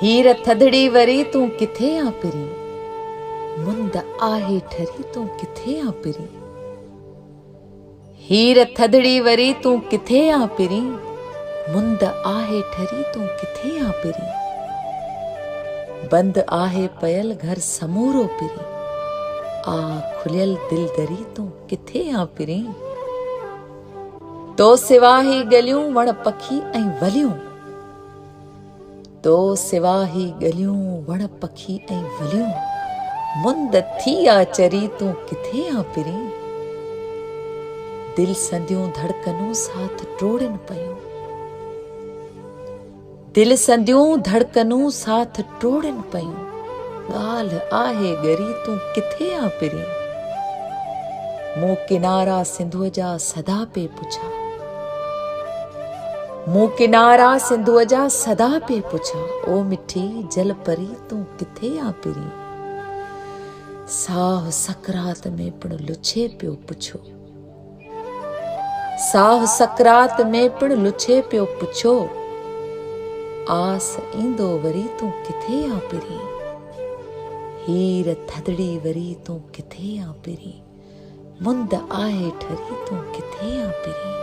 हीर थदड़ी worry तूं किथे आ पिरी, मुंद आहे ठरी तूं किथे आ पिरी। हीर थदड़ी वरी तूं किथे आ पिरी, मुंद आहे ठरी तूं किथे आ पिरी। बंद आहे पयल घर समूरो पिरी, आ खुलियल दिल दरी तूं किथे आ पिरी। तो सिवा ही गलियूं वण पखी ऐं वलियूं, तो सिवा ही गलियूं वण पखी ऐं वलियूं, मुंद थी आ चरी तूं किथे आ पिरी। दिल संदियूं धड़कनूं साथ टोड़न पयूं, दिल संदियूं धड़कनूं साथ टोड़न पयूं, ॻाल्हि आहे ॻरी तूं किथे आ पिरी। मूं किनारा सिंधुअ जा सदा पे पुछा, मूं किनारा सिंधुअ जा सदा पे पुछा, ओ मिठी जल परी तूं किथे आ पिरी। साह सकरात में पिण लुछे पियो पुछो, साह सकरात में पिण लुछे पियो पुछो, आस ईंदो वरी तूं किथे आ पिरी। हीर थदड़ी वरी तूं किथे आ पिरी, मुंद आहे ठरी तूं किथे आ पिरी।